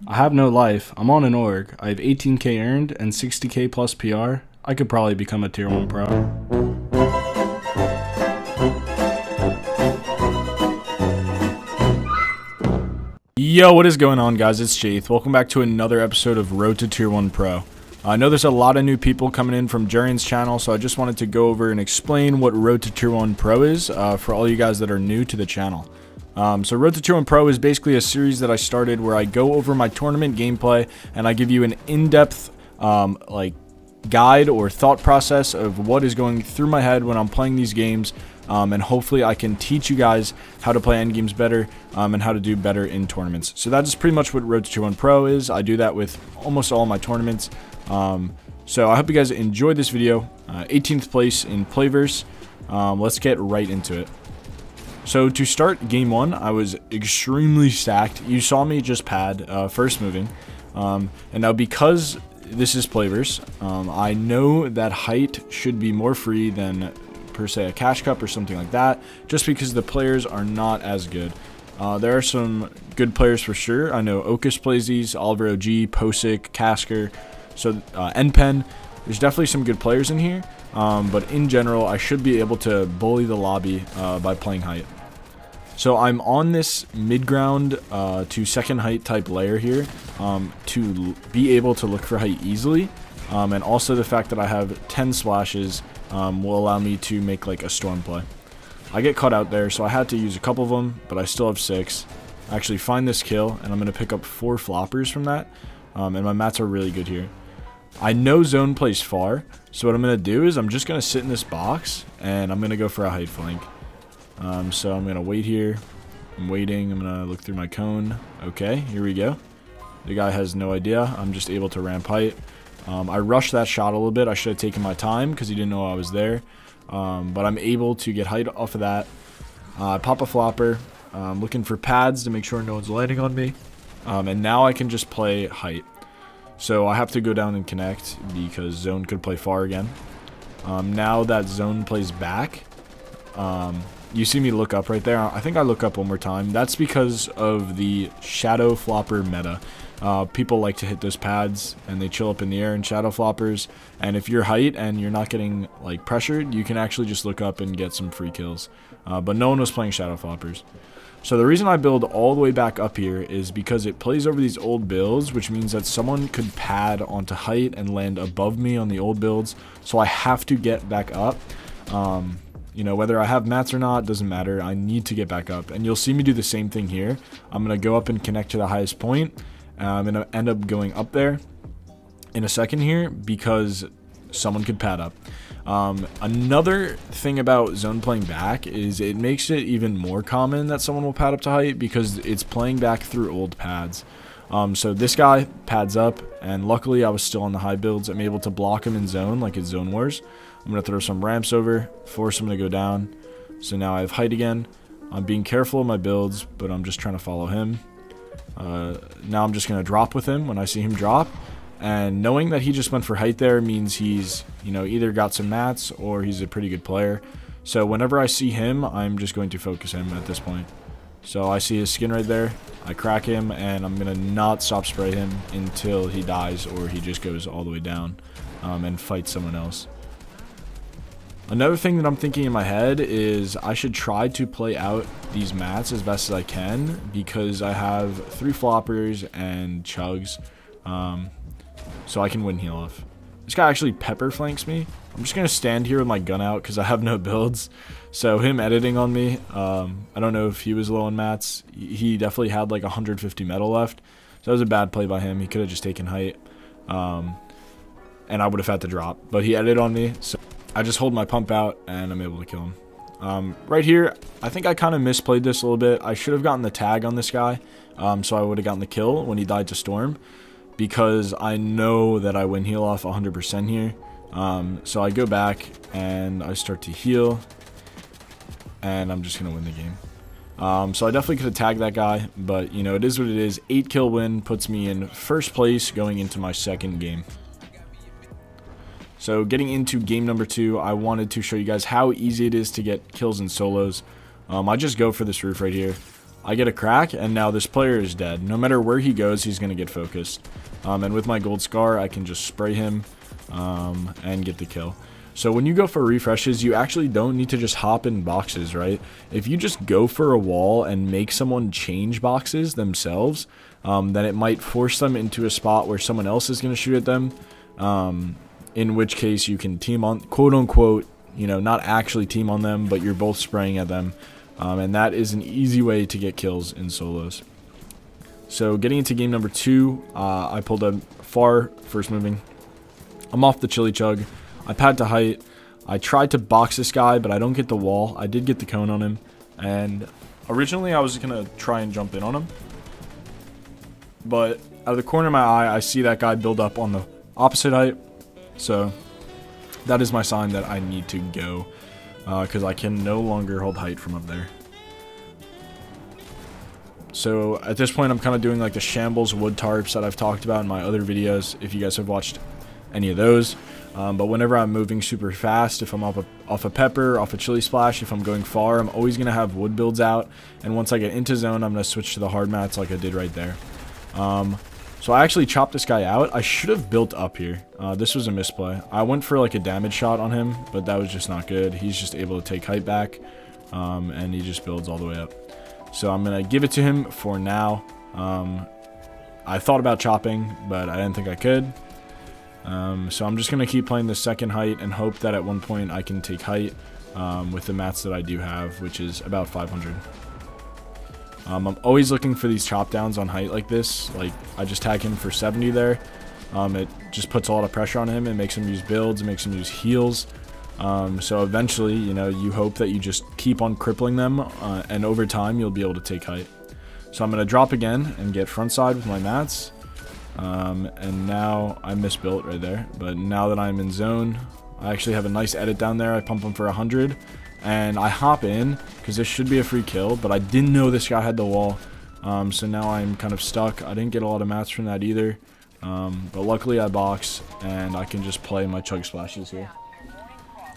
I have no life. I'm on an org. I have 18k earned and 60k plus PR. I could probably become a tier 1 pro. Yo, what is going on, guys? It's Jayth. Welcome back to another episode of Road to Tier 1 Pro. I know there's a lot of new people coming in from Jarian's channel, so I just wanted to go over and explain what Road to Tier 1 Pro is for all you guys that are new to the channel. So Road to Tier 1 Pro is basically a series that I started where I go over my tournament gameplay and I give you an in-depth guide or thought process of what is going through my head when I'm playing these games, and hopefully I can teach you guys how to play endgames better and how to do better in tournaments. So that is pretty much what Road to Tier 1 Pro is. I do that with almost all my tournaments. So I hope you guys enjoyed this video. 18th place in PLAYVS. Let's get right into it. So to start game 1, I was extremely stacked. You saw me just pad first moving. And now because this is PLAYVS, I know that height should be more free than per se a cash cup or something like that, just because the players are not as good. There are some good players for sure. I know Okus plays these, Oliver OG, Posick, Casker, so NPen. There's definitely some good players in here, but in general, I should be able to bully the lobby by playing height. So I'm on this mid-ground to second height type layer here to be able to look for height easily, and also the fact that I have 10 splashes will allow me to make like a storm play. I get caught out there, so I had to use a couple of them, but I still have 6. I actually find this kill, and I'm going to pick up 4 floppers from that, and my mats are really good here. I know zone plays far, so what I'm going to do is I'm just going to sit in this box, and I'm going to go for a height flank. So I'm going to wait here. I'm waiting. I'm going to look through my cone. Okay, here we go. The guy has no idea. I'm just able to ramp height. I rushed that shot a little bit. I should have taken my time because he didn't know I was there. But I'm able to get height off of that. I pop a flopper. Looking for pads to make sure no one's landing on me. And now I can just play height. So I have to go down and connect because zone could play far again. Now that zone plays back, you see me look up right there. I think I look up one more time. That's because of the shadow flopper meta. People like to hit those pads and they chill up in the air in shadow floppers. And if you're height and you're not getting like pressured, you can actually just look up and get some free kills. But no one was playing shadow floppers. So the reason I build all the way back up here is because it plays over these old builds, which means that someone could pad onto height and land above me on the old builds. So I have to get back up. You know, whether I have mats or not, doesn't matter. I need to get back up. And you'll see me do the same thing here. I'm going to go up and connect to the highest point. I'm going to end up going up there in a second here because someone could pad up. Another thing about zone playing back is it makes it even more common that someone will pad up to height because it's playing back through old pads. So this guy pads up, and luckily I was still on the high builds. I'm able to block him in zone like it's Zone Wars. I'm going to throw some ramps over, force him to go down. So now I have height again. I'm being careful of my builds, but I'm just trying to follow him. Now I'm just going to drop with him when I see him drop. And knowing that he just went for height there means he's, you know, either got some mats or he's a pretty good player. So whenever I see him, I'm just going to focus him at this point. So I see his skin right there. I crack him, and I'm going to not stop spray him until he dies or he just goes all the way down and fights someone else. Another thing that I'm thinking in my head is I should try to play out these mats as best as I can because I have 3 floppers and chugs, so I can win heal off. This guy actually pepper flanks me. I'm just going to stand here with my gun out because I have no builds. So him editing on me, I don't know if he was low on mats. He definitely had like 150 metal left. So that was a bad play by him. He could have just taken height, and I would have had to drop. But he edited on me, so I just hold my pump out, and I'm able to kill him. Right here, I think I kind of misplayed this a little bit. I should have gotten the tag on this guy, so I would have gotten the kill when he died to Storm, because I know that I win heal off 100% here. So I go back, and I start to heal, and I'm just going to win the game. So I definitely could have tagged that guy, but, you know, it is what it is. 8 kill win puts me in first place going into my second game. So getting into game number 2, I wanted to show you guys how easy it is to get kills in solos. I just go for this roof right here. I get a crack, and now this player is dead. No matter where he goes, he's going to get focused. And with my gold scar, I can just spray him and get the kill. So when you go for refreshes, you actually don't need to just hop in boxes, right? If you just go for a wall and make someone change boxes themselves, then it might force them into a spot where someone else is going to shoot at them, in which case you can team on, quote unquote, you know, not actually team on them, but you're both spraying at them, and that is an easy way to get kills in solos. So getting into game number 2, I pulled a far first moving. I'm off the chili chug. I pad to height. I tried to box this guy, but I don't get the wall. I did get the cone on him, and originally I was going to try and jump in on him, but out of the corner of my eye, I see that guy build up on the opposite height, so that is my sign that I need to go, because I can no longer hold height from up there. So at this point, I'm kind of doing like the shambles wood tarps that I've talked about in my other videos, if you guys have watched any of those. But whenever I'm moving super fast, if I'm off a pepper, off a chili splash, if I'm going far, I'm always going to have wood builds out. And once I get into zone, I'm going to switch to the hard mats like I did right there. So I actually chopped this guy out. I should have built up here. This was a misplay. I went for like a damage shot on him, but that was just not good. He's just able to take height back, and he just builds all the way up. So I'm going to give it to him for now. I thought about chopping, but I didn't think I could. So I'm just going to keep playing the second height and hope that at one point I can take height with the mats that I do have, which is about 500. I'm always looking for these chop downs on height like this. Like, I just tag him for 70 there. It just puts a lot of pressure on him. It makes him use builds. It makes him use heals. So eventually, you know, you hope that you just keep on crippling them, and over time you'll be able to take height. So I'm going to drop again and get front side with my mats. And now I misbuilt right there, but now that I'm in zone, I actually have a nice edit down there. I pump him for 100, and I hop in because this should be a free kill, but I didn't know this guy had the wall. So now I'm kind of stuck. I didn't get a lot of mats from that either, but luckily I box and I can just play my chug splashes here.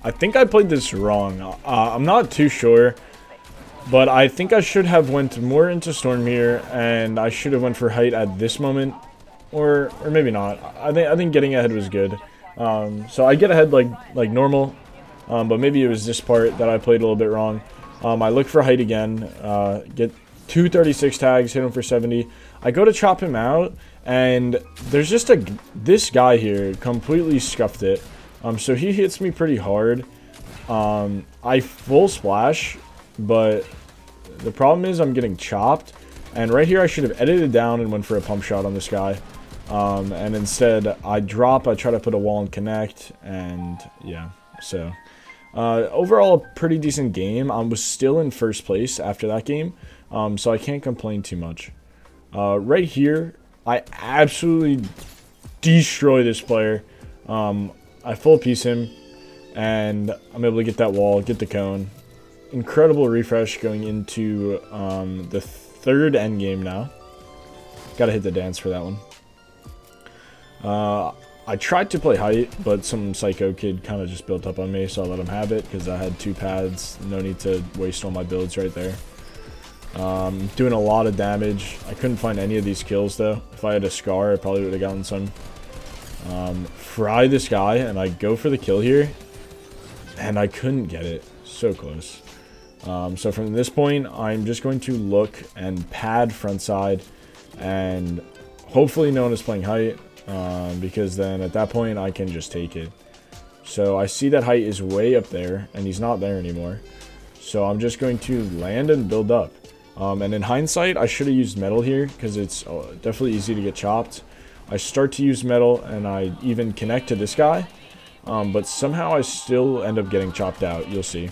I think I played this wrong. I'm not too sure, but I think I should have went more into storm here, and I should have went for height at this moment. Or maybe not. I think getting ahead was good. So I get ahead like normal, but maybe it was this part that I played a little bit wrong. I look for height again, get 236 tags, hit him for 70. I go to chop him out, and there's just this guy here completely scuffed it. So he hits me pretty hard. I full splash, but the problem is I'm getting chopped. And right here I should have edited down and went for a pump shot on this guy. And instead I drop, I try to put a wall and connect, and yeah, so overall a pretty decent game. I was still in first place after that game, so I can't complain too much. Right here I absolutely destroy this player. I full piece him, and I'm able to get that wall, get the cone. Incredible refresh going into the third end game now. Gotta hit the dance for that one. I tried to play height, but some psycho kid kind of just built up on me, so I let him have it because I had 2 pads. No need to waste all my builds right there. Doing a lot of damage. I couldn't find any of these kills though. If I had a scar, I probably would have gotten some. Fry this guy, and I go for the kill here, and I couldn't get it. So close. So from this point, I'm just going to look and pad front side, and hopefully no one is playing height, because then at that point I can just take it. So I see that height is way up there, and he's not there anymore. So I'm just going to land and build up. And in hindsight, I should have used metal here, because it's definitely easy to get chopped. I start to use metal, and I even connect to this guy, but somehow I still end up getting chopped out. You'll see.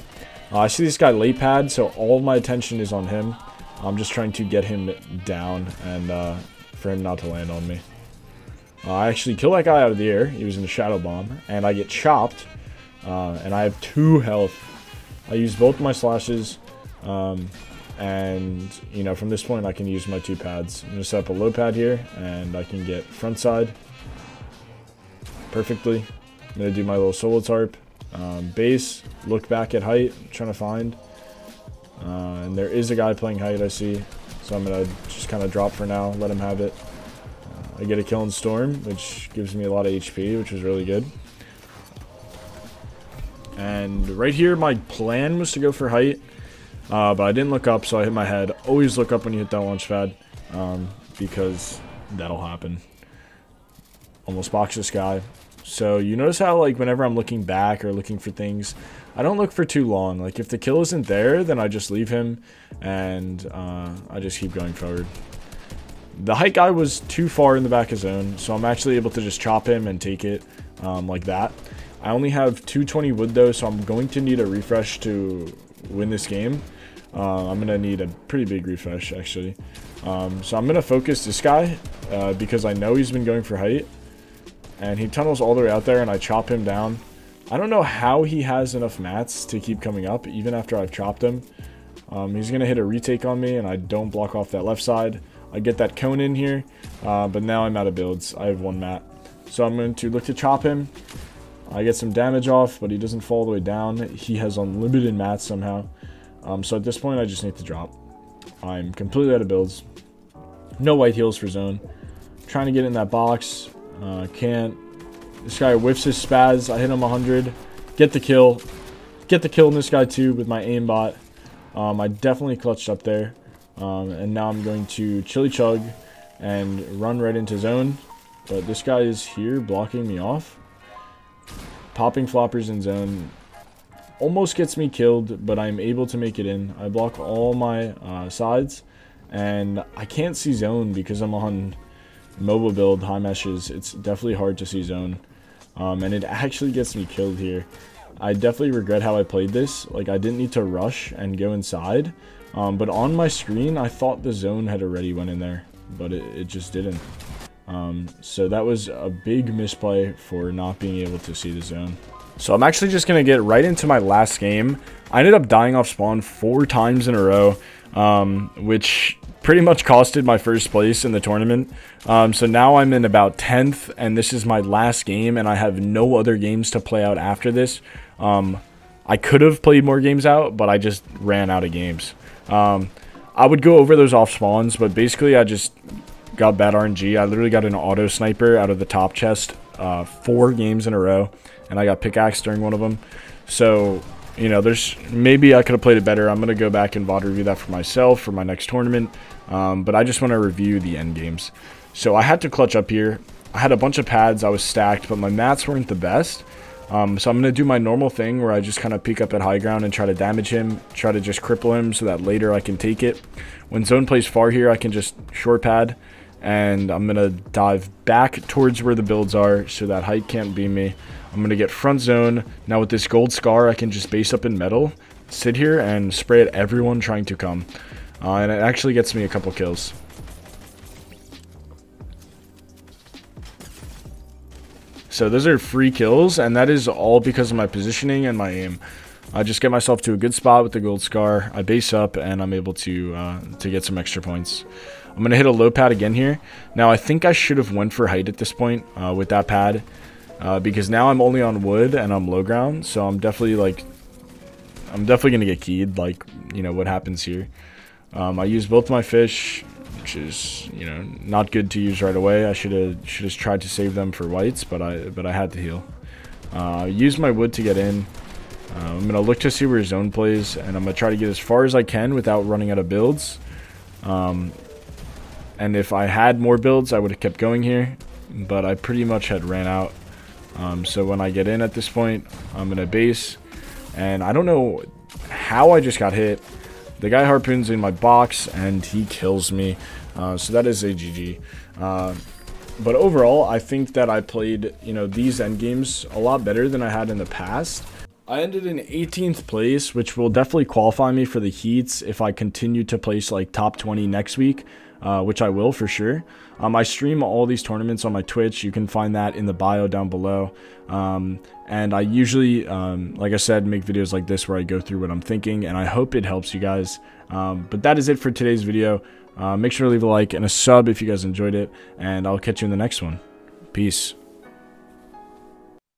I see this guy late pad, so all of my attention is on him. I'm just trying to get him down, and for him not to land on me. I actually kill that guy out of the air. He was in a shadow bomb, and I get chopped, and I have 2 health. I use both my slashes, and you know, from this point I can use my 2 pads. I'm gonna set up a low pad here, and I can get front side perfectly. I'm gonna do my little solo tarp, base, look back at height, trying to find, and there is a guy playing height I see. So I'm going to just kind of drop for now, let him have it. I get a kill in Storm, which gives me a lot of HP, which is really good. And right here, my plan was to go for height, but I didn't look up, so I hit my head. Always look up when you hit that launch pad, because that'll happen. Almost box this guy. So you notice how, like, whenever I'm looking back or looking for things, I don't look for too long. Like, if the kill isn't there, then I just leave him, and I just keep going forward. The height guy was too far in the back of zone, so I'm actually able to just chop him and take it like that. I only have 220 wood, though, so I'm going to need a refresh to win this game. I'm going to need a pretty big refresh, actually. So I'm going to focus this guy because I know he's been going for height. And he tunnels all the way out there, and I chop him down. I don't know how he has enough mats to keep coming up, even after I've chopped him. He's going to hit a retake on me, and I don't block off that left side. I get that cone in here, but now I'm out of builds. I have 1 mat. So I'm going to look to chop him. I get some damage off, but he doesn't fall all the way down. He has unlimited mats somehow. So at this point, I just need to drop. I'm completely out of builds. No white heals for zone. Trying to get in that box. Can't. This guy whiffs his spaz. I hit him 100. Get the kill. Get the kill in this guy too with my aimbot. I definitely clutched up there. And now I'm going to chili chug and run right into zone. But this guy is here blocking me off. Popping floppers in zone almost gets me killed, but I'm able to make it in. I block all my sides, and I can't see zone because I'm on mobile build, high meshes. It's definitely hard to see zone, and it actually gets me killed here. I definitely regret how I played this. Like, I didn't need to rush and go inside, but on my screen I thought the zone had already went in there, but it just didn't. So that was a big misplay for not being able to see the zone. So I'm actually just going to get right into my last game. I ended up dying off spawn 4 times in a row, which pretty much costed my first place in the tournament. So now I'm in about 10th, and this is my last game, and I have no other games to play out after this. I could have played more games out, but I just ran out of games. I would go over those off spawns, but basically I just got bad RNG. I literally got an auto sniper out of the top chest 4 games in a row, and I got pickaxed during one of them. So, you know, maybe I could have played it better. I'm going to go back and VOD review that for myself for my next tournament, but I just want to review the end games. So I had to clutch up here. I had a bunch of pads. I was stacked, but my mats weren't the best. So I'm going to do my normal thing where I just kind of peek up at high ground and try to damage him, try to just cripple him so that later I can take it. When zone plays far here, I can just short pad, and I'm going to dive back towards where the builds are so that height can't beam me. I'm going to get front zone. Now with this gold scar, I can just base up in metal, sit here, and spray at everyone trying to come. And it actually gets me a couple kills. So those are free kills, and that is all because of my positioning and my aim. I just get myself to a good spot with the gold scar. I base up, and I'm able to get some extra points. I'm going to hit a low pad again here. Now, I think I should have went for height at this point with that pad. Because now I'm only on wood and I'm low ground. So I'm definitely going to get keyed, like, you know, what happens here. I use both my fish, which is, you know, not good to use right away. I should have tried to save them for whites, but I had to heal. Use my wood to get in. I'm going to look to see where zone plays, and I'm going to try to get as far as I can without running out of builds. And if I had more builds, I would have kept going here, but I pretty much had ran out. So when I get in at this point, I'm going to base, and I don't know how I just got hit. The guy harpoons in my box, and he kills me. So that is a GG. But overall, I think that I played, you know, these end games a lot better than I had in the past. I ended in 18th place, which will definitely qualify me for the heats if I continue to place like top 20 next week, which I will for sure. I stream all these tournaments on my Twitch. You can find that in the bio down below. And I usually, like I said, make videos like this where I go through what I'm thinking, and I hope it helps you guys. But that is it for today's video. Make sure to leave a like and a sub if you guys enjoyed it, and I'll catch you in the next one. Peace.